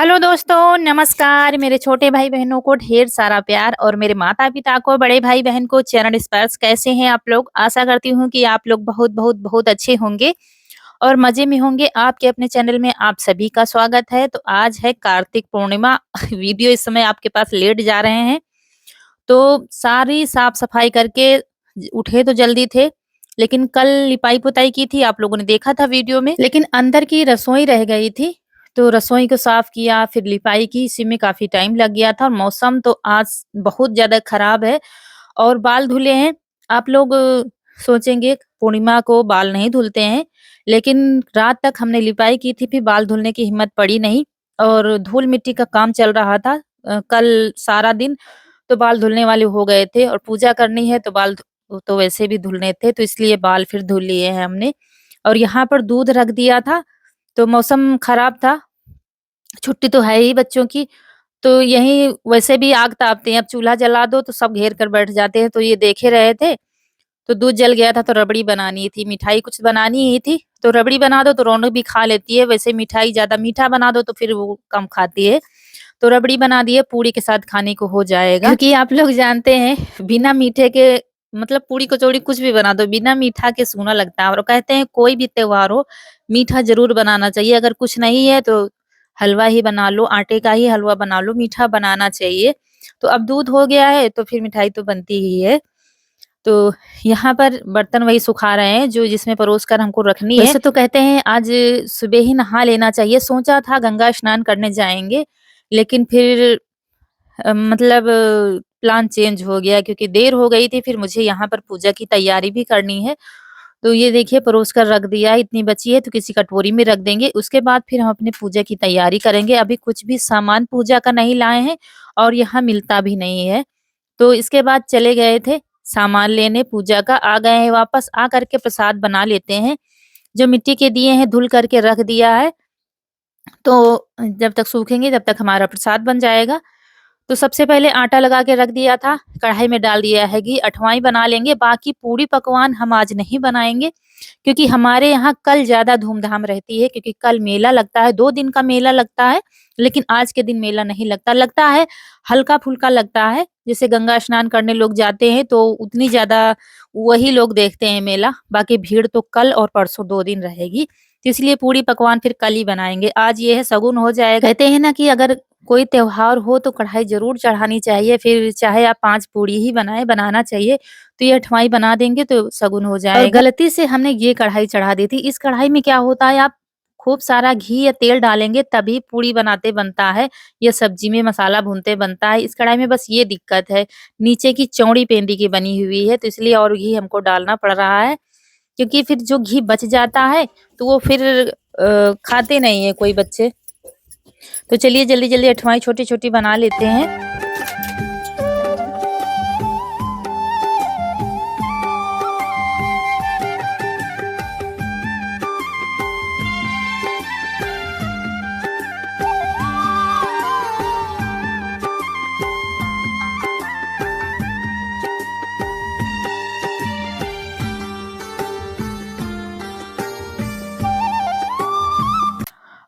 Hello दोस्तों, नमस्कार। मेरे छोटे भाई-बहनों को ढेर सारा प्यार और मेरे माता-पिता को, बड़े भाई-बहन को चरण स्पर्श। कैसे हैं आप लोग? आशा करती हूँ कि आप लोग बहुत अच्छे होंगे और मज़े में होंगे। आपके अपने चैनल में आप सभी का स्वागत है। तो आज है कार्तिक पूर्णिमा। वीडियो इस समय आपके पास लेट जा रहे हैं। तो सारी साफ-सफाई करके उठे तो जल्दी थे, लेकिन कल लिपाई-पुताई की थी, आप लोगों ने देखा था वीडियो में। लेकिन अंदर की रसोई रह गई थी, तो रसोई को साफ किया, फिर लिपाई की, इसी में काफ़ी टाइम लग गया था और मौसम तो आज बहुत ज़्यादा खराब है और बाल धुले हैं। आप लोग सोचेंगे पूर्णिमा को बाल नहीं धुलते हैं, लेकिन रात तक हमने लिपाई की थी, फिर बाल धुलने की हिम्मत पड़ी नहीं और धूल-मिट्टी का काम चल रहा था कल सारा दिन, तो बाल धुलने वाले हो गए थे और पूजा करनी है तो बाल तो वैसे भी धुलने थे, तो इसलिए बाल फिर धुल लिए हैं हमने। और यहाँ पर दूध रख दिया था, तो मौसम खराब था, छुट्टी तो है ही बच्चों की, तो यहीं वैसे भी आग तापते हैं, अब चूल्हा जला दो तो सब घेर कर बैठ जाते हैं, तो ये देखे रहे थे, तो दूध जल गया था तो रबड़ी बनानी थी, मिठाई कुछ बनानी ही थी, तो रबड़ी बना दो तो रौनक भी खा लेती है, वैसे मिठाई ज़्यादा मीठा बना दो तो फिर वो कम खाती है। तो रबड़ी बना दिए, पूरी के साथ खाने को हो जाएगा। क्योंकि आप लोग जानते हैं बिना मीठे के मतलब पूरी कचौड़ी कुछ भी बना दो, बिना मीठा के सूना लगता है और कहते हैं कोई भी त्योहार हो, मीठा ज़रूर बनाना चाहिए। अगर कुछ नहीं है तो हलवा ही बना लो, आटे का ही हलवा बना लो, मीठा बनाना चाहिए। तो अब दूध हो गया है तो फिर मिठाई तो बनती ही है। तो यहाँ पर बर्तन वही सुखा रहे हैं जो जिसमें परोस कर हमको रखनी है। वैसे तो कहते हैं आज सुबह ही नहा लेना चाहिए, सोचा था गंगा स्नान करने जाएँगे, लेकिन फिर मतलब प्लान चेंज हो गया क्योंकि देर हो गई थी, फिर मुझे यहाँ पर पूजा की तैयारी भी करनी है। तो ये देखिए परोस कर रख दिया है, इतनी बची है तो किसी कटोरी में रख देंगे, उसके बाद फिर हम अपनी पूजा की तैयारी करेंगे। अभी कुछ भी सामान पूजा का नहीं लाए हैं और यहाँ मिलता भी नहीं है। तो इसके बाद चले गए थे सामान लेने पूजा का, आ गए हैं वापस, आ करके प्रसाद बना लेते हैं। जो मिट्टी के दिए हैं धुल करके रख दिया है, तो जब तक सूखेंगे तब तक हमारा प्रसाद बन जाएगा। तो सबसे पहले आटा लगा के रख दिया था, कढ़ाई में डाल दिया है घी, अठवाई बना लेंगे, बाकी पूरी पकवान हम आज नहीं बनाएँगे, क्योंकि हमारे यहाँ कल ज़्यादा धूम-धाम रहती है क्योंकि कल मेला लगता है, 2 दिन का मेला लगता है, लेकिन आज के दिन मेला नहीं लगता। लगता है हल्का-फुल्का लगता है, जैसे गंगा स्नान करने लोग जाते हैं तो उतनी ज़्यादा वही लोग देखते हैं मेला, बाकी भीड़ तो कल और परसों 2 दिन रहेगी, तो इसलिए पूरी पकवान फिर कल ही बनाएँगे। आज ये है शगुन हो जाएगा। कहते हैं ना कि अगर कोई त्योहार हो तो कढ़ाई ज़रूर चढ़ानी चाहिए, फिर चाहे आप 5 पूड़ी ही बनाएँ, बनाना चाहिए। तो ये अठवाई बना देंगे तो शगुन हो जाएगा। और गलती से हमने ये कढ़ाई चढ़ा दी थी। इस कढ़ाई में क्या होता है आप खूब सारा घी या तेल डालेंगे तभी पूड़ी बनाते बनता है, या सब्जी में मसाला भूनते बनता है। इस कढ़ाई में बस ये दिक्कत है, नीचे की चौड़ी पेंदी की बनी हुई है तो इसलिए और घी हमको डालना पड़ रहा है, क्योंकि फिर जो घी बच जाता है तो वो फिर खाते नहीं है कोई बच्चे। तो चलिए जल्दी-जल्दी अठवाई छोटी-छोटी बना लेते हैं।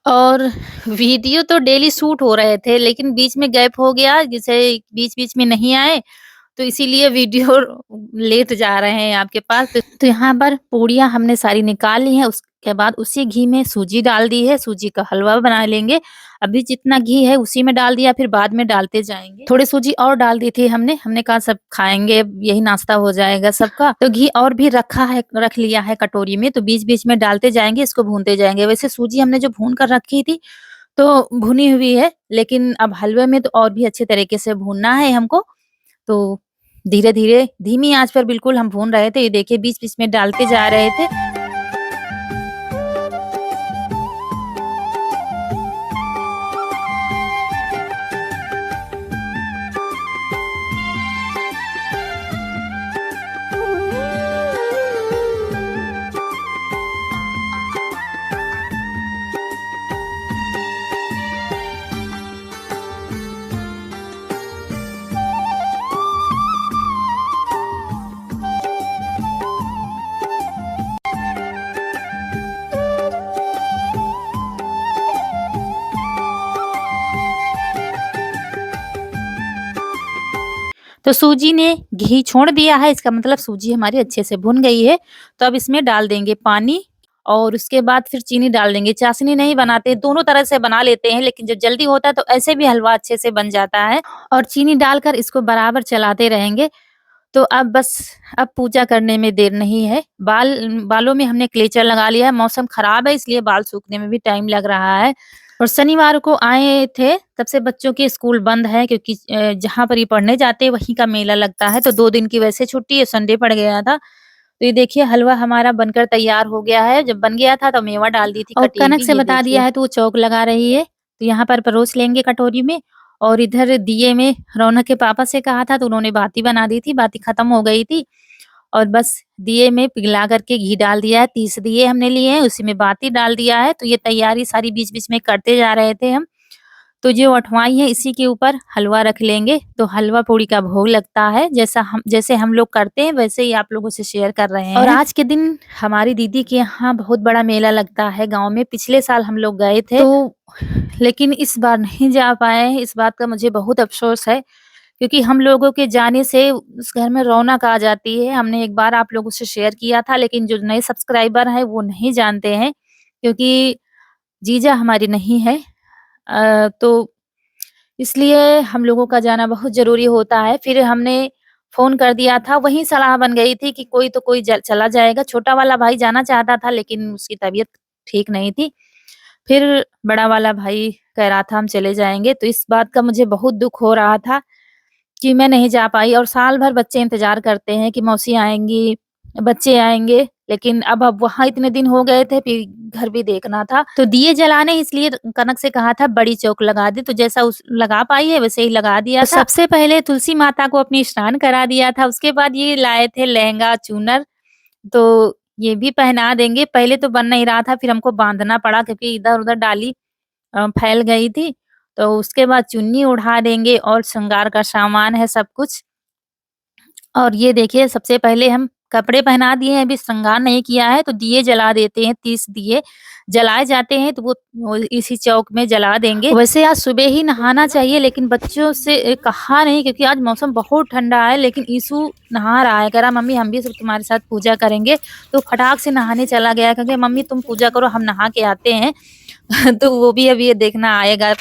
और वीडियो तो डेली शूट हो रहे थे, लेकिन बीच में गैप हो गया, जैसे बीच-बीच में नहीं आए, तो इसीलिए वीडियो लेट जा रहे हैं आपके पास। तो यहाँ पर पूड़ियाँ हमने सारी निकाल ली हैं, उसके बाद उसी घी में सूजी डाल दी है, सूजी का हलवा बना लेंगे। अभी जितना घी है उसी में डाल दिया, फिर बाद में डालते जाएँगे। थोड़ी सूजी और डाल दी थी हमने कहा सब खाएँगे, यही नाश्ता हो जाएगा सबका। तो घी और भी रख लिया है कटोरी में, तो बीच-बीच में डालते जाएँगे, इसको भूनते जाएँगे। वैसे सूजी हमने जो भून कर रखी थी, तो भुनी हुई है, लेकिन अब हलवे में तो और भी अच्छे तरीके से भूनना है हमको। तो धीरे-धीरे धीमी आँच पर बिल्कुल हम भून रहे थे। ये देखिए बीच-बीच में डालते जा रहे थे। तो सूजी ने घी छोड़ दिया है, इसका मतलब सूजी हमारी अच्छे से भुन गई है। तो अब इसमें डाल देंगे पानी और उसके बाद फिर चीनी डाल देंगे। चाशनी नहीं बनाते, दोनों तरह से बना लेते हैं, लेकिन जब जल्दी होता है तो ऐसे भी हलवा अच्छे से बन जाता है। और चीनी डालकर इसको बराबर चलाते रहेंगे। तो अब पूजा करने में देर नहीं है। बालों में हमने क्लेचर लगा लिया है, मौसम खराब है इसलिए बाल सूखने में भी टाइम लग रहा है। और शनिवार को आए थे, तब से बच्चों के स्कूल बंद है क्योंकि जहाँ पर ये पढ़ने जाते हैं वहीं का मेला लगता है, तो 2 दिन की वैसे छुट्टी है, संडे पड़ गया था। तो ये देखिए हलवा हमारा बनकर तैयार हो गया है। जब बन गया था तो मेवा डाल दी थी और कनक से बता दिया है तो वो चौक लगा रही है। तो यहाँ पर परोस लेंगे कटोरी में और इधर दिए में रौनक के पापा से कहा था तो उन्होंने बाती बना दी थी, बाती खत्म हो गई थी और बस दिए में पिघला करके घी डाल दिया है। 30 दिए हमने लिए हैं, उसी में बाती डाल दिया है। तो ये तैयारी सारी बीच-बीच में करते जा रहे थे हम। तो जो अठवाई है इसी के ऊपर हलवा रख लेंगे, तो हलवा पूड़ी का भोग लगता है। जैसे हम लोग करते हैं वैसे ही आप लोगों से शेयर कर रहे हैं। और आज के दिन हमारी दीदी के यहाँ बहुत बड़ा मेला लगता है गाँव में। पिछले साल हम लोग गए थे तो लेकिन इस बार नहीं जा पाए हैं, इस बात का मुझे बहुत अफ़सोस है क्योंकि हम लोगों के जाने से उस घर में रौनक आ जाती है। हमने एक बार आप लोगों से शेयर किया था लेकिन जो नए सब्सक्राइबर हैं वो नहीं जानते हैं क्योंकि जीजा हमारी नहीं है। तो इसलिए हम लोगों का जाना बहुत ज़रूरी होता है। फिर हमने फ़ोन कर दिया था, वहीं सलाह बन गई थी कि कोई तो कोई चला जाएगा। छोटा वाला भाई जाना चाहता था लेकिन उसकी तबीयत ठीक नहीं थी। फिर बड़ा वाला भाई कह रहा था हम चले जाएँगे, तो इस बात का मुझे बहुत दुःख हो रहा था कि मैं नहीं जा पाई और साल भर बच्चे इंतज़ार करते हैं कि मौसी आएँगी, बच्चे आएँगे, लेकिन अब वहाँ इतने दिन हो गए थे, फिर घर भी देखना था। तो दिए जलाने इसलिए कनक से कहा था बड़ी चौक लगा दे, तो जैसा उस लगा पाई है वैसे ही लगा दिया था। सबसे पहले तुलसी माता को अपनी स्नान करा दिया था, उसके बाद ये लाए थे लहंगा, चूनर, तो ये भी पहना देंगे। पहले तो बन नहीं रहा था, फिर हमको बाँधना पड़ा क्योंकि इधर-उधर डाली फैल गई थी। तो उसके बाद चुन्नी ओढ़ा देंगे और श्रृंगार का सामान है सब कुछ। और ये देखिए सबसे पहले हम कपड़े पहना दिए हैं, अभी श्रृंगार नहीं किया है, तो दिए जला देते हैं, 30 दिए जलाए जाते हैं, तो वो इसी चौक में जला देंगे। वैसे आज सुबह ही नहाना चाहिए लेकिन बच्चों से कहा नहीं क्योंकि आज मौसम बहुत ठंडा है, लेकिन ईशु नहा रहा है, कह रहा मम्मी हम भी सब तुम्हारे साथ पूजा करेंगे, तो फटाक से नहाने चला गया क्योंकि मम्मी तुम पूजा करो हम नहा के आते हैं। तो वो भी अब ये देखना आएगा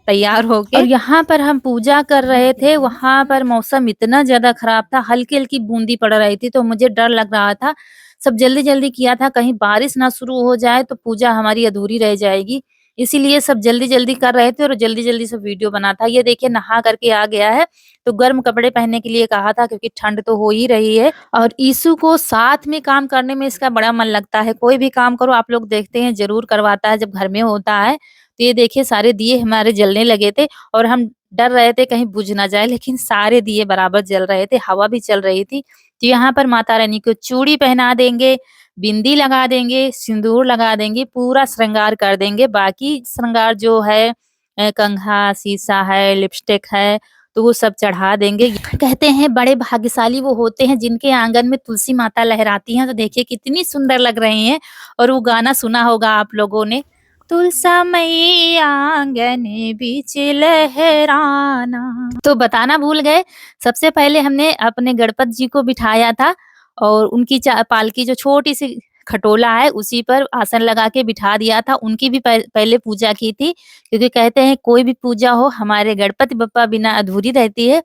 तैयार होके। और यहाँ पर हम पूजा कर रहे थे, वहाँ पर मौसम इतना ज़्यादा खराब था, हल्की-हल्की बूंदी पड़ रही थी, तो मुझे डर लग रहा था। सब जल्दी-जल्दी किया था, कहीं बारिश ना शुरू हो जाए तो पूजा हमारी अधूरी रह जाएगी। इसीलिए सब जल्दी-जल्दी कर रहे थे और जल्दी-जल्दी सब वीडियो बना था। ये देखिए नहा करके आ गया है, तो गर्म कपड़े पहनने के लिए कहा था क्योंकि ठंड तो हो ही रही है। और ईशु को साथ में काम करने में इसका बड़ा मन लगता है। कोई भी काम करो आप लोग देखते हैं ज़रूर करवाता है जब घर में होता है। तो ये देखिए सारे दिए हमारे जलने लगे थे और हम डर रहे थे कहीं बुझ ना जाए, लेकिन सारे दिए बराबर जल रहे थे, हवा भी चल रही थी। तो यहाँ पर माता रानी को चूड़ी पहना देंगे, बिंदी लगा देंगे, सिंदूर लगा देंगे, पूरा श्रृंगार कर देंगे। बाकी श्रृंगार जो है कंघा, शीशा है, लिपस्टिक है, तो वो सब चढ़ा देंगे। कहते हैं बड़े भाग्यशाली वो होते हैं जिनके आँगन में तुलसी माता लहराती हैं, तो देखिए कितनी सुंदर लग रही हैं और वो गाना सुना होगा आप लोगों ने। तुलसा मैया आंगन बीच लहराना। तो बताना भूल गए, सबसे पहले हमने अपने गणपत जी को बिठाया था और उनकी पालकी जो छोटी-सी खटोला है उसी पर आसन लगा के बिठा दिया था। उनकी भी पहले पूजा की थी क्योंकि कहते हैं कोई भी पूजा हो हमारे गणपति बप्पा बिना अधूरी रहती है।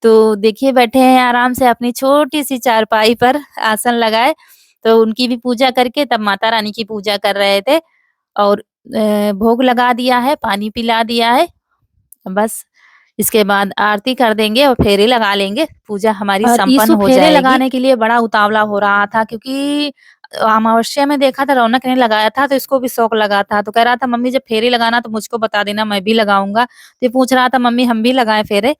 तो देखिए बैठे हैं आराम से अपनी छोटी-सी चारपाई पर आसन लगाए, तो उनकी भी पूजा करके तब माता रानी की पूजा कर रहे थे और भोग लगा दिया है, पानी पिला दिया है, बस इसके बाद आरती कर देंगे और फेरे लगा लेंगे, पूजा हमारी और संपन्न ईशु हो फेरे जाएगी। लगाने के लिए बड़ा उतावला हो रहा था क्योंकि अमावस्या में देखा था रौनक ने लगाया था, तो इसको भी शौक लगा था, तो कह रहा था मम्मी जब फेरे लगाना तो मुझको बता देना मैं भी लगाऊँगा। तो ये पूछ रहा था मम्मी हम भी लगाएँ फेरे?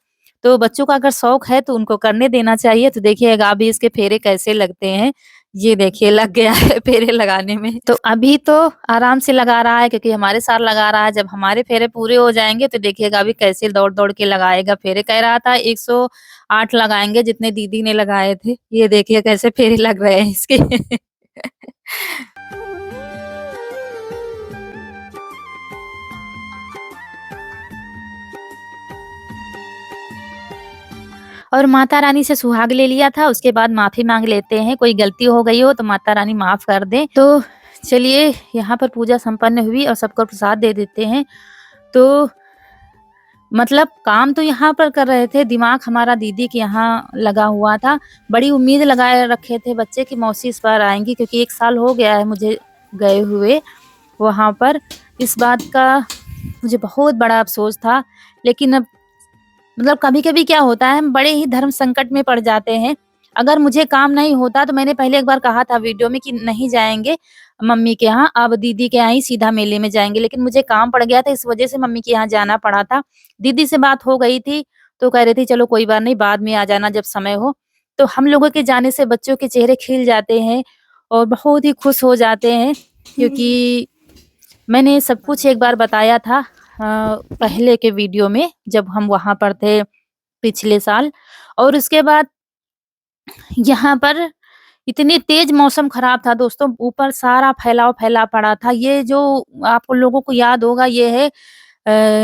तो बच्चों का अगर शौक है तो उनको करने देना चाहिए, तो देखिएगा अभी इसके फेरे कैसे लगते हैं। ये देखिए लग गया है फेरे लगाने में। तो अभी तो आराम से लगा रहा है क्योंकि हमारे साथ लगा रहा है, जब हमारे फेरे पूरे हो जाएँगे तो देखिएगा अभी कैसे दौड़-दौड़ के लगाएगा फेरे। कह रहा था 108 लगाएँगे जितने दीदी ने लगाए थे। ये देखिए कैसे फेरे लग रहे हैं इसके। और माता रानी से सुहाग ले लिया था, उसके बाद माफ़ी माँग लेते हैं, कोई गलती हो गई हो तो माता रानी माफ़ कर दें। तो चलिए यहाँ पर पूजा संपन्न हुई और सबको प्रसाद दे देते हैं। तो मतलब काम तो यहाँ पर कर रहे थे, दिमाग हमारा दीदी के यहाँ लगा हुआ था। बड़ी उम्मीद लगाए रखे थे बच्चे कि मौसी इस बार आएँगी, क्योंकि 1 साल हो गया है मुझे गए हुए वहाँ पर। इस बात का मुझे बहुत बड़ा अफ़सोस था, लेकिन अब मतलब कभी-कभी क्या होता है, हम बड़े ही धर्म संकट में पड़ जाते हैं। अगर मुझे काम नहीं होता तो मैंने पहले एक बार कहा था वीडियो में कि नहीं जाएँगे मम्मी के यहाँ, अब दीदी के यहाँ ही सीधा मेले में जाएँगे। लेकिन मुझे काम पड़ गया था, इस वज़ह से मम्मी के यहाँ जाना पड़ा था। दीदी से बात हो गई थी, तो कह रही थी चलो कोई बात नहीं, बाद में आ जाना जब समय हो। तो हम लोगों के जाने से बच्चों के चेहरे खिल जाते हैं और बहुत ही खुश हो जाते हैं, क्योंकि मैंने सब कुछ एक बार बताया था पहले के वीडियो में, जब हम वहाँ पर थे पिछले साल। और उसके बाद यहाँ पर इतनी तेज़ मौसम ख़राब था दोस्तों, ऊपर सारा फैलाव फैला पड़ा था। ये जो आप लोगों को याद होगा, ये है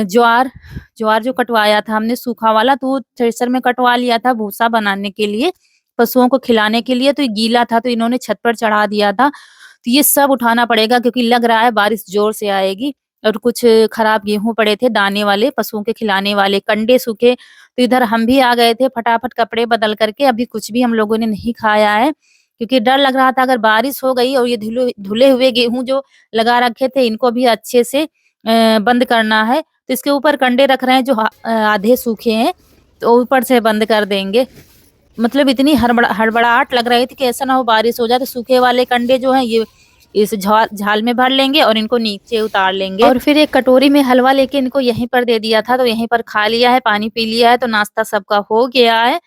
ज्वार। ज्वार जो कटवाया था हमने सूखा वाला, तो वो थ्रेशर में कटवा लिया था भूसा बनाने के लिए, पशुओं को खिलाने के लिए। तो ये गीला था तो इन्होंने छत पर चढ़ा दिया था। तो ये सब उठाना पड़ेगा, क्योंकि लग रहा है बारिश ज़ोर से आएगी। और कुछ खराब गेहूँ पड़े थे दाने वाले, पशुओं के खिलाने वाले, कंडे सूखे। तो इधर हम भी आ गए थे फटाफट कपड़े बदल करके। अभी कुछ भी हम लोगों ने नहीं खाया है, क्योंकि डर लग रहा था अगर बारिश हो गई और ये धुले हुए गेहूँ जो लगा रखे थे, इनको भी अच्छे से बंद करना है। तो इसके ऊपर कंडे रख रहे हैं जो आधे सूखे हैं, तो ऊपर से बंद कर देंगे। मतलब इतनी हड़बड़ाहट लग रही थी कि ऐसा ना हो बारिश हो जाए तो सूखे वाले कंडे जो हैं ये इस झाल में भर लेंगे और इनको नीचे उतार लेंगे। और फिर एक कटोरी में हलवा लेके इनको यहीं पर दे दिया था, तो यहीं पर खा लिया है, पानी पी लिया है, तो नाश्ता सबका हो गया है।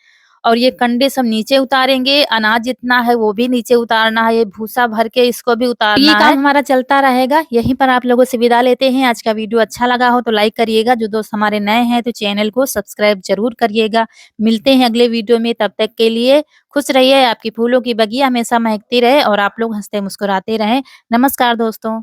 और ये कंडे सब नीचे उतारेंगे, अनाज जितना है वो भी नीचे उतारना है, ये भूसा भर के इसको भी उतारना है। ये काम हमारा चलता रहेगा। यहीं पर आप लोगों से विदा लेते हैं। आज का वीडियो अच्छा लगा हो तो लाइक करिएगा, जो दोस्त हमारे नए हैं तो चैनल को सब्सक्राइब ज़रूर करिएगा। मिलते हैं अगले वीडियो में, तब तक के लिए खुश रहिए, आपकी फूलों की बगिया हमेशा महकती रहे और आप लोग हँसते मुस्कुराते रहें। नमस्कार दोस्तों।